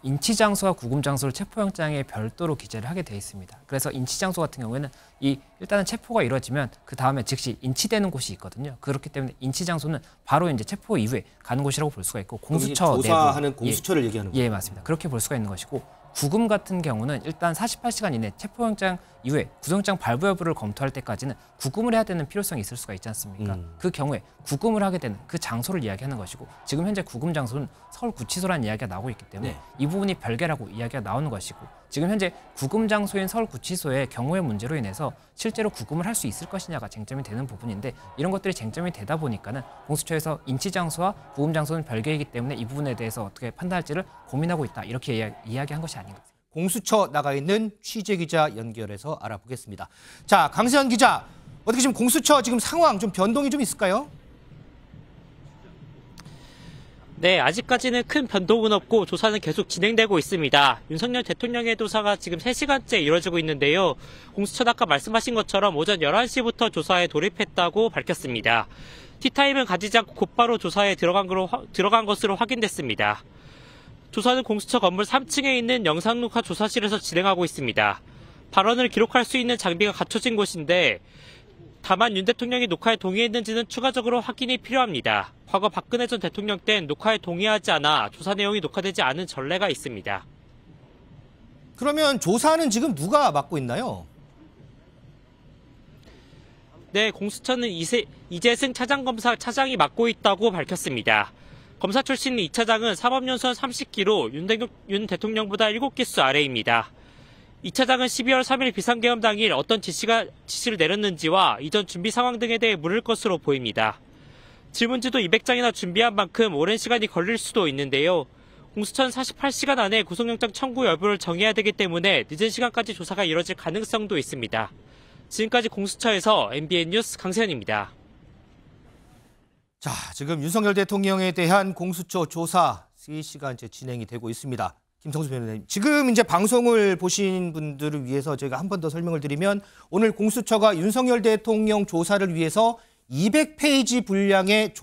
인치 장소와 구금 장소를 체포영장에 별도로 기재를 하게 돼 있습니다. 그래서 인치 장소 같은 경우에는 일단은 체포가 이루어지면 그 다음에 즉시 인치되는 곳이 있거든요. 그렇기 때문에 인치 장소는 바로 이제 체포 이후에 가는 곳이라고 볼 수가 있고 공수처 조사하는 내부, 공수처를 얘기하는 거예요. 예, 맞습니다. 그렇게 볼 수가 있는 것이고 구금 같은 경우는 일단 48시간 이내 체포영장 이후에 구속영장 발부 여부를 검토할 때까지는 구금을 해야 되는 필요성이 있을 수가 있지 않습니까? 그 경우에 구금을 하게 되는 그 장소를 이야기하는 것이고 지금 현재 구금 장소는 서울구치소라는 이야기가 나오고 있기 때문에 이 부분이 별개라고 이야기가 나오는 것이고 지금 현재 구금 장소인 서울구치소의 경우의 문제로 인해서 실제로 구금을 할 수 있을 것이냐가 쟁점이 되는 부분인데 이런 것들이 쟁점이 되다 보니까는 공수처에서 인치 장소와 구금 장소는 별개이기 때문에 이 부분에 대해서 어떻게 판단할지를 고민하고 있다 이렇게 이야기한 것이 아닌가. 공수처 나가 있는 취재기자 연결해서 알아보겠습니다. 자, 강세현 기자, 어떻게 지금 공수처 지금 상황 좀 변동이 좀 있을까요? 네, 아직까지는 큰 변동은 없고 조사는 계속 진행되고 있습니다. 윤석열 대통령의 조사가 지금 3시간째 이뤄지고 있는데요. 공수처는 아까 말씀하신 것처럼 오전 11시부터 조사에 돌입했다고 밝혔습니다. 티타임은 가지지 않고 곧바로 조사에 들어간 것으로 확인됐습니다. 조사는 공수처 건물 3층에 있는 영상녹화 조사실에서 진행하고 있습니다. 발언을 기록할 수 있는 장비가 갖춰진 곳인데 다만 윤 대통령이 녹화에 동의했는지는 추가적으로 확인이 필요합니다. 과거 박근혜 전 대통령 땐 녹화에 동의하지 않아 조사 내용이 녹화되지 않은 전례가 있습니다. 그러면 조사는 지금 누가 맡고 있나요? 네, 공수처는 이재승 차장검사 차장이 맡고 있다고 밝혔습니다. 검사 출신 2차장은 사법연수원 30기로 윤 대통령보다 7기수 아래입니다. 2차장은 12월 3일 비상계엄 당일 어떤 지시를 내렸는지와 이전 준비 상황 등에 대해 물을 것으로 보입니다. 질문지도 200장이나 준비한 만큼 오랜 시간이 걸릴 수도 있는데요. 공수처는 48시간 안에 구속영장 청구 여부를 정해야 되기 때문에 늦은 시간까지 조사가 이뤄질 가능성도 있습니다. 지금까지 공수처에서 MBN 뉴스 강세현입니다. 자, 지금 윤석열 대통령에 대한 공수처 조사 3시간째 진행이 되고 있습니다. 김성수 변호사님, 지금 이제 방송을 보신 분들을 위해서 저희가 한 번 더 설명을 드리면 오늘 공수처가 윤석열 대통령 조사를 위해서 200페이지 분량의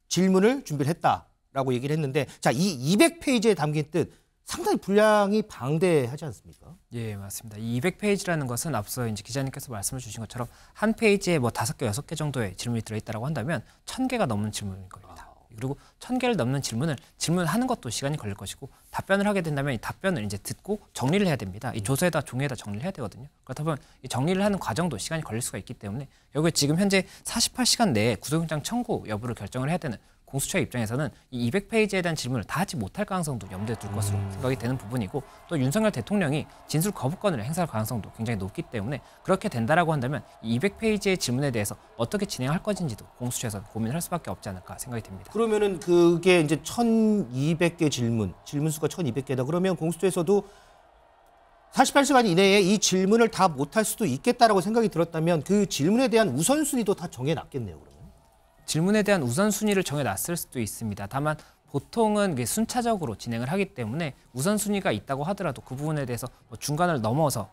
질문을 준비를 했다라고 얘기를 했는데 자, 이 200페이지에 담긴 뜻 상당히 분량이 방대하지 않습니까? 예, 맞습니다. 이 200페이지라는 것은 앞서 이제 기자님께서 말씀을 주신 것처럼 한 페이지에 뭐 5개, 6개 정도의 질문이 들어있다고 한다면 1000개가 넘는 질문인 겁니다. 그리고 1000개를 넘는 질문하는 것도 시간이 걸릴 것이고 답변을 하게 된다면 이 답변을 이제 듣고 정리를 해야 됩니다. 이 조서에다 종이에다 정리를 해야 되거든요. 그렇다 보면 이 정리를 하는 과정도 시간이 걸릴 수가 있기 때문에 여기에 지금 현재 48시간 내에 구속영장 청구 여부를 결정을 해야 되는 공수처의 입장에서는 이 200페이지에 대한 질문을 다 하지 못할 가능성도 염두에 둘 것으로 생각이 되는 부분이고 또 윤석열 대통령이 진술 거부권을 행사할 가능성도 굉장히 높기 때문에 그렇게 된다라고 한다면 이 200페이지의 질문에 대해서 어떻게 진행할 것인지도 공수처에서 고민을 할 수밖에 없지 않을까 생각이 됩니다. 그러면은 그게 이제 1200개 질문 수가 1200개다. 그러면 공수처에서도 48시간 이내에 이 질문을 다 못할 수도 있겠다라고 생각이 들었다면 그 질문에 대한 우선순위도 다 정해놨겠네요. 그러면. 질문에 대한 우선순위를 정해놨을 수도 있습니다. 다만 보통은 순차적으로 진행을 하기 때문에 우선순위가 있다고 하더라도 그 부분에 대해서 뭐 중간을 넘어서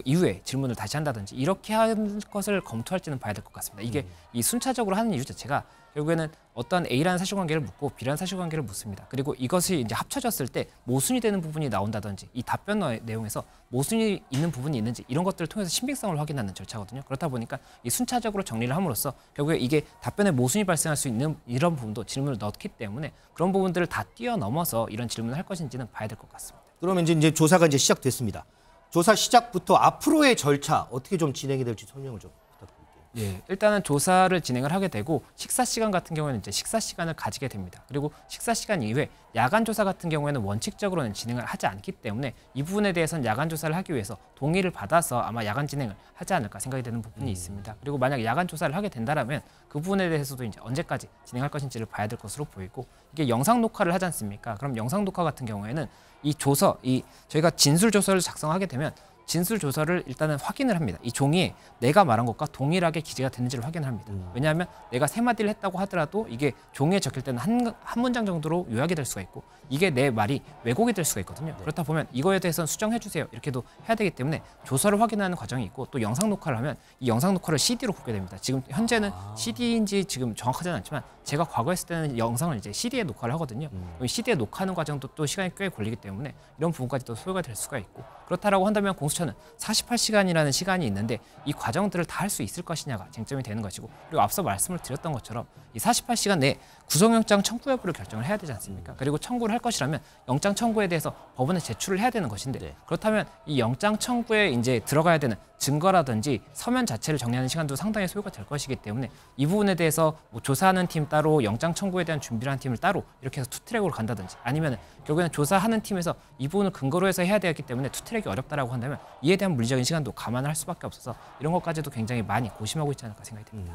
이후에 질문을 다시 한다든지 이렇게 할 것을 검토할지는 봐야 될 것 같습니다. 이게 이 순차적으로 하는 이유 자체가 결국에는 어떤 A라는 사실관계를 묻고 B라는 사실관계를 묻습니다. 그리고 이것이 이제 합쳐졌을 때 모순이 되는 부분이 나온다든지 이 답변 내용에서 모순이 있는 부분이 있는지 이런 것들을 통해서 신빙성을 확인하는 절차거든요. 그렇다 보니까 이 순차적으로 정리를 함으로써 결국에 이게 답변에 모순이 발생할 수 있는 이런 부분도 질문을 넣기 때문에 그런 부분들을 다 뛰어넘어서 이런 질문을 할 것인지는 봐야 될 것 같습니다. 그러면 이제 조사가 이제 시작됐습니다. 조사 시작부터 앞으로의 절차 어떻게 좀 진행이 될지 설명을 좀 부탁드릴게요. 예, 일단은 조사를 진행을 하게 되고 식사 시간 같은 경우에는 이제 식사 시간을 가지게 됩니다. 그리고 식사 시간 이후에 야간 조사 같은 경우에는 원칙적으로는 진행을 하지 않기 때문에 이 부분에 대해서는 야간 조사를 하기 위해서 동의를 받아서 아마 야간 진행을 하지 않을까 생각이 되는 부분이 있습니다. 그리고 만약 야간 조사를 하게 된다면 그 부분에 대해서도 이제 언제까지 진행할 것인지를 봐야 될 것으로 보이고 이게 영상 녹화를 하지 않습니까? 그럼 영상 녹화 같은 경우에는 이 조서, 저희가 진술 조서를 작성하게 되면 진술 조서를 일단은 확인을 합니다. 이 종이에 내가 말한 것과 동일하게 기재가 됐는지를 확인을 합니다. 왜냐하면 내가 3마디를 했다고 하더라도 이게 종이에 적힐 때는 한 문장 정도로 요약이 될 수가 있고 이게 내 말이 왜곡이 될 수가 있거든요. 그렇다 보면 이거에 대해서는 수정해 주세요 이렇게도 해야 되기 때문에 조서를 확인하는 과정이 있고 또 영상 녹화를 하면 이 영상 녹화를 CD로 굽게 됩니다. 지금 현재는 CD인지 지금 정확하지는 않지만 제가 과거에 했을 때는 영상을 이제 CD에 녹화를 하거든요. CD에 녹화하는 과정도 또 시간이 꽤 걸리기 때문에 이런 부분까지 또 소요가 될 수가 있고 그렇다라고 한다면 공수처는 48시간이라는 시간이 있는데 이 과정들을 다 할 수 있을 것이냐가 쟁점이 되는 것이고 그리고 앞서 말씀을 드렸던 것처럼 이 48시간 내에 구속영장 청구 여부를 결정을 해야 되지 않습니까? 그리고 청구를 할 것이라면 영장 청구에 대해서 법원에 제출을 해야 되는 것인데 그렇다면 이 영장 청구에 이제 들어가야 되는 증거라든지 서면 자체를 정리하는 시간도 상당히 소요가 될 것이기 때문에 이 부분에 대해서 뭐 조사하는 팀 따로 영장 청구에 대한 준비를 한 팀을 따로 이렇게 해서 투트랙으로 간다든지 아니면 결국에는 조사하는 팀에서 이 부분을 근거로 해서 해야 되기 때문에 투트랙이 어렵다라고 한다면 이에 대한 물리적인 시간도 감안을 할 수밖에 없어서 이런 것까지도 굉장히 많이 고심하고 있지 않을까 생각이 듭니다.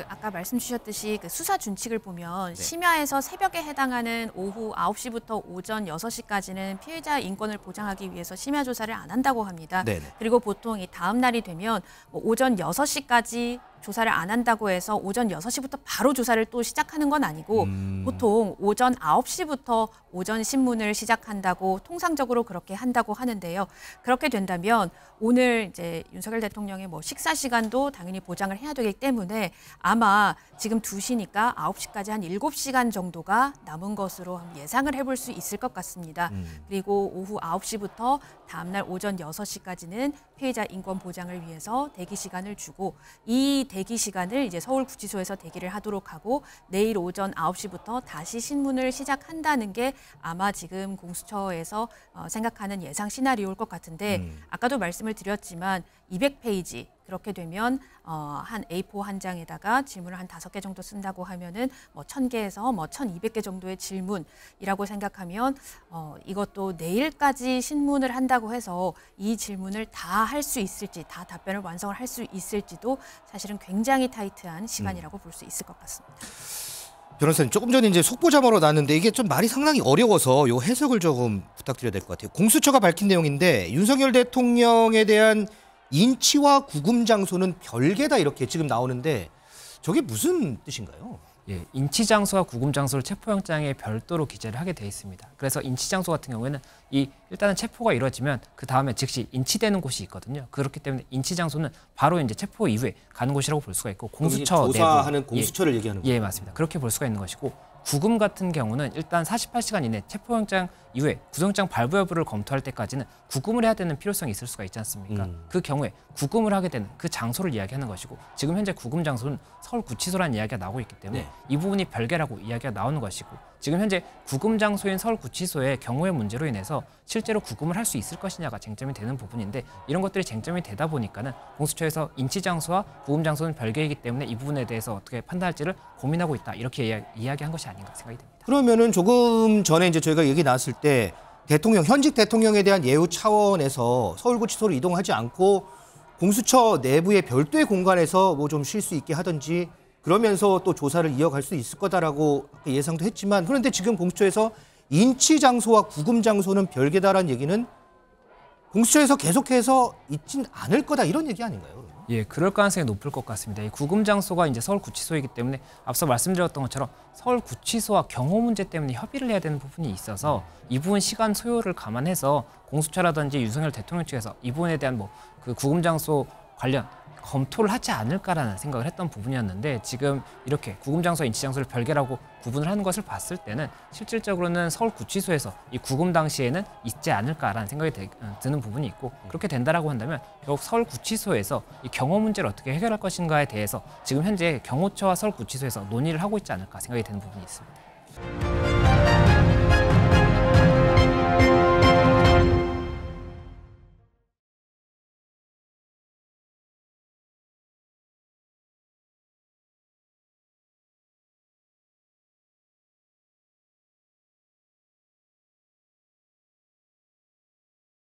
아까 말씀 주셨듯이 그 수사 준칙을 보면 심야에서 새벽에 해당하는 오후 9시부터 오전 6시까지는 피해자 인권을 보장하기 위해서 심야 조사를 안 한다고 합니다. 그리고 보통 이 다음 날이 되면 뭐 오전 6시까지 조사를 안 한다고 해서 오전 6시부터 바로 조사를 또 시작하는 건 아니고 보통 오전 9시부터 오전 신문을 시작한다고 통상적으로 그렇게 한다고 하는데요. 그렇게 된다면 오늘 이제 윤석열 대통령의 뭐 식사 시간도 당연히 보장을 해야 되기 때문에 아마 지금 2시니까 9시까지 한 7시간 정도가 남은 것으로 예상을 해볼 수 있을 것 같습니다. 그리고 오후 9시부터 다음날 오전 6시까지는 피해자 인권 보장을 위해서 대기 시간을 주고 이 대기 시간을 이제 서울구치소에서 대기를 하도록 하고 내일 오전 9시부터 다시 신문을 시작한다는 게 아마 지금 공수처에서 생각하는 예상 시나리오일 것 같은데 아까도 말씀을 드렸지만 200페이지 그렇게 되면 한 A4 한 장에다가 질문을 한 5개 정도 쓴다고 하면은 뭐 1000개에서 뭐 1200개 정도의 질문이라고 생각하면 이것도 내일까지 신문을 한다고 해서 이 질문을 다 할 수 있을지 다 답변을 완성을 할 수 있을지도 사실은 굉장히 타이트한 시간이라고 볼 수 있을 것 같습니다. 변호사님 조금 전에 이제 속보자마로 나왔는데 이게 좀 말이 상당히 어려워서 요 해석을 조금 부탁드려야 될 것 같아요. 공수처가 밝힌 내용인데 윤석열 대통령에 대한 인치와 구금 장소는 별개다 이렇게 지금 나오는데 저게 무슨 뜻인가요? 예, 인치 장소와 구금 장소를 체포영장에 별도로 기재를 하게 돼 있습니다. 그래서 인치 장소 같은 경우에는 일단은 체포가 이루어지면 그 다음에 즉시 인치되는 곳이 있거든요. 그렇기 때문에 인치 장소는 바로 이제 체포 이후에 가는 곳이라고 볼 수가 있고 공수처 조사하는 내부, 공수처를 얘기하는 거예요. 예, 맞습니다. 그렇게 볼 수가 있는 것이고 구금 같은 경우는 일단 48시간 이내 체포영장 이후에 구속영장 발부 여부를 검토할 때까지는 구금을 해야 되는 필요성이 있을 수가 있지 않습니까? 그 경우에 구금을 하게 되는 그 장소를 이야기하는 것이고 지금 현재 구금 장소는 서울구치소라는 이야기가 나오고 있기 때문에 이 부분이 별개라고 이야기가 나오는 것이고 지금 현재 구금 장소인 서울구치소의 경우의 문제로 인해서 실제로 구금을 할 수 있을 것이냐가 쟁점이 되는 부분인데 이런 것들이 쟁점이 되다 보니까는 공수처에서 인치 장소와 구금 장소는 별개이기 때문에 이 부분에 대해서 어떻게 판단할지를 고민하고 있다 이렇게 이야기한 것이 아닌가 생각이 됩니다. 그러면은 조금 전에 이제 저희가 얘기 나왔을 때 현직 대통령에 대한 예우 차원에서 서울구치소로 이동하지 않고 공수처 내부의 별도의 공간에서 뭐 좀 쉴 수 있게 하든지 그러면서 또 조사를 이어갈 수 있을 거다라고 예상도 했지만 그런데 지금 공수처에서 인치 장소와 구금 장소는 별개다라는 얘기는 공수처에서 계속해서 있진 않을 거다 이런 얘기 아닌가요? 그러면? 예, 그럴 가능성이 높을 것 같습니다. 이 구금 장소가 이제 서울구치소이기 때문에 앞서 말씀드렸던 것처럼 서울구치소와 경호 문제 때문에 협의를 해야 되는 부분이 있어서 이 부분 시간 소요를 감안해서 공수처라든지 윤석열 대통령 측에서 이 부분에 대한 뭐 그 구금 장소 관련 검토를 하지 않을까라는 생각을 했던 부분이었는데 지금 이렇게 구금 장소와 인치 장소를 별개라고 구분을 하는 것을 봤을 때는 실질적으로는 서울구치소에서 이 구금 당시에는 있지 않을까라는 생각이 드는 부분이 있고 그렇게 된다라고 한다면 결국 서울구치소에서 이 경호 문제를 어떻게 해결할 것인가에 대해서 지금 현재 경호처와 서울구치소에서 논의를 하고 있지 않을까 생각이 드는 부분이 있습니다.